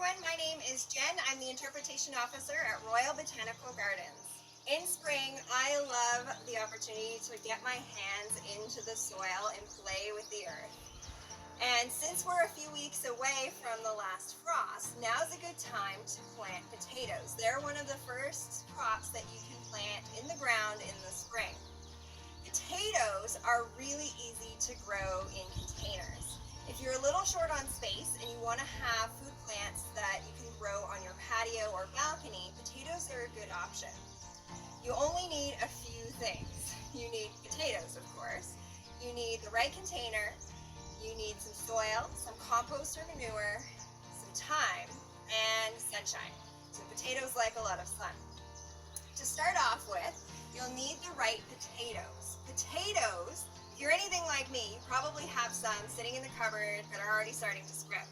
everyone, my name is Jen. I'm the Interpretation Officer at Royal Botanical Gardens. In spring, I love the opportunity to get my hands into the soil and play with the earth. And since we're a few weeks away from the last frost, now's a good time to plant potatoes. They're one of the first crops that you can plant in the ground in the spring. Potatoes are really easy to grow in containers. If you're a little short on space and you want to have food plants that you can grow on your patio or balcony, potatoes are a good option. You only need a few things. You need potatoes, of course. You need the right container. You need some soil, some compost or manure, some time, and sunshine. So potatoes like a lot of sun. To start off with, you'll need the right potatoes. Potatoes, if you're anything like me, you probably have some sitting in the cupboard that are already starting to sprout.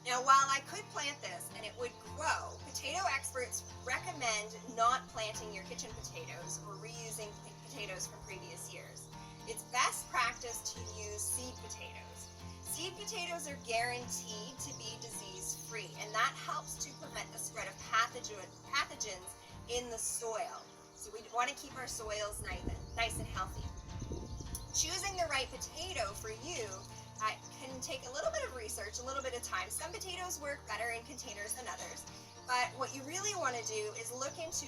Now, while I could plant this and it would grow, potato experts recommend not planting your kitchen potatoes or reusing potatoes from previous years. It's best practice to use seed potatoes. Seed potatoes are guaranteed to be disease-free, and that helps to prevent the spread of pathogens in the soil. So we want to keep our soils nice and healthy. Choosing the right potato for you can take a little bit of research, a little bit of time. Some potatoes work better in containers than others, but what you really want to do is look into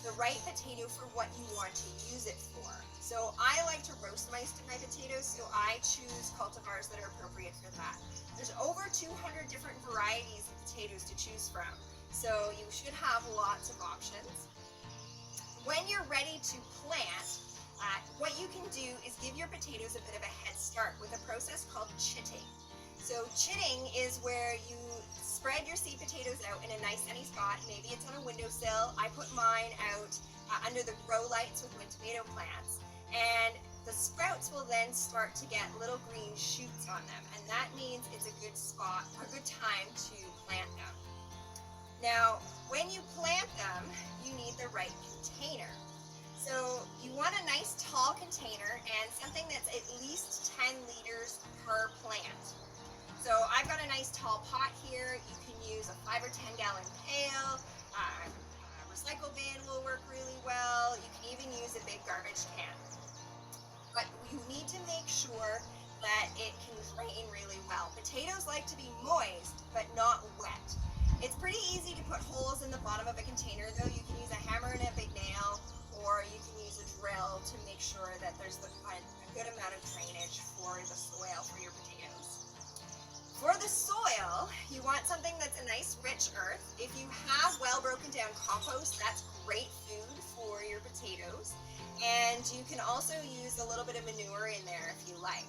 the right potato for what you want to use it for. So I like to roast most of my potatoes, so I choose cultivars that are appropriate for that. There's over 200 different varieties of potatoes to choose from, so you should have lots of options. When you're ready to plant, what you can do is give your potatoes a bit of a head start with a process called chitting. So chitting is where you spread your seed potatoes out in a nice sunny spot. Maybe it's on a windowsill. I put mine out under the grow lights with my tomato plants. And the sprouts will then start to get little green shoots on them. And that means it's a good spot, a good time to plant them. Now, when you plant them, you need the right container. So you want a nice tall container and something that's at least 10 liters per plant. So I've got a nice tall pot here. You can use a 5 or 10 gallon pail. A recycle bin will work really well. You can even use a big garbage can. But you need to make sure that it can drain really well. Potatoes like to be moist, but not wet. It's pretty easy to put holes in the bottom of a container, though. You can use a hammer and a big nail, or you can use a drill to make sure that there's a good amount of drainage for the soil for your potatoes. For the soil, you want something that's a nice rich earth. If you have well broken down compost, that's great food for your potatoes. And you can also use a little bit of manure in there if you like.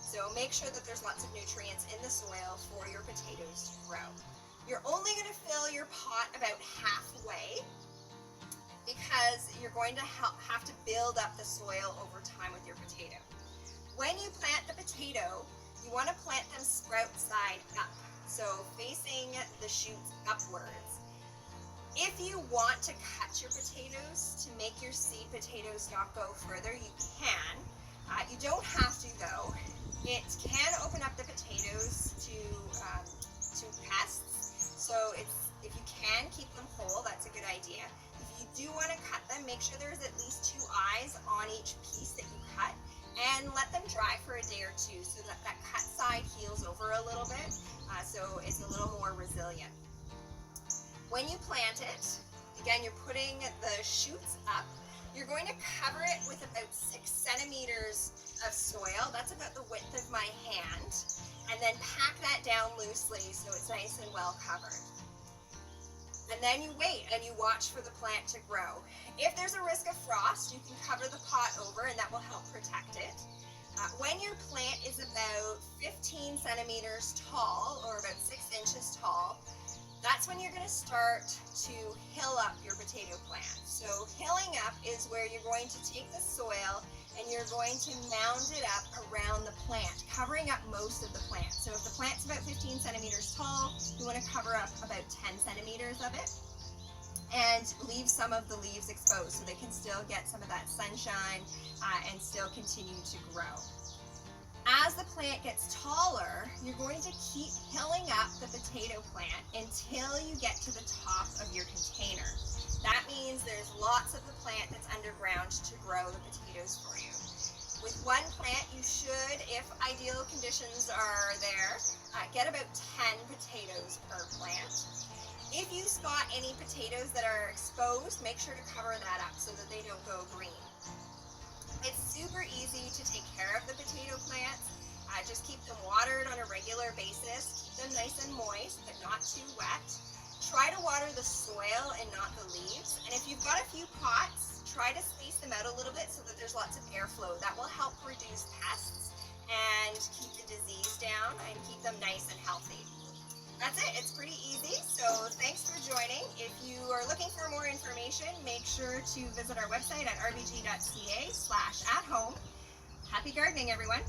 So make sure that there's lots of nutrients in the soil for your potatoes to grow. You're only going to fill your pot about halfway because you're going to have to build up the soil over time with your potato. When you plant the potato, you want to plant them sprout side up, so facing the shoots upwards. If you want to cut your potatoes to make your seed potatoes not go further, you can. You don't have to, though. It can open up the potatoes to pests. So if you can keep them whole, that's a good idea. If you do want to cut them, make sure there's at least 2 eyes on each piece that you cut, and let them dry for a day or two so that that cut side heals over a little bit, so it's a little more resilient. When you plant it, again, you're putting the shoots up. You're going to cover it with about 6 centimeters of soil. That's about the width of my hand. And then pack that down loosely so it's nice and well covered. And then you wait and you watch for the plant to grow. If there's a risk of frost, you can cover the pot over and that will help protect it. When your plant is about 15 centimeters tall, or about 6 inches tall, that's when you're going to start to hill up your potato plant. So hilling up is where you're going to take the soil and you're going to mound it up around the plant, covering up most of the plant. So if the plant's about 15 centimeters tall, you want to cover up about 10 centimeters of it and leave some of the leaves exposed so they can still get some of that sunshine and still continue to grow. As the plant gets taller, you're going to keep hilling up the potato plant until you get to the top of your container. That means there's lots of the plant that's underground to grow the potatoes for you. With one plant, you should, if ideal conditions are there, get about 10 potatoes per plant. If you spot any potatoes that are exposed, make sure to cover that up so that they don't go green. It's super easy to take care of the potato plants. Just keep them watered on a regular basis. Keep them nice and moist, but not too wet. Try to water the soil and not the leaves. And if you've got a few pots, try to space them out a little bit so that there's lots of airflow. That will help reduce pests and keep the disease down and keep them nice and healthy. That's it. It's pretty easy. So thanks for joining. If you are looking for more information, make sure to visit our website at rbg.ca/at-home. Happy gardening, everyone.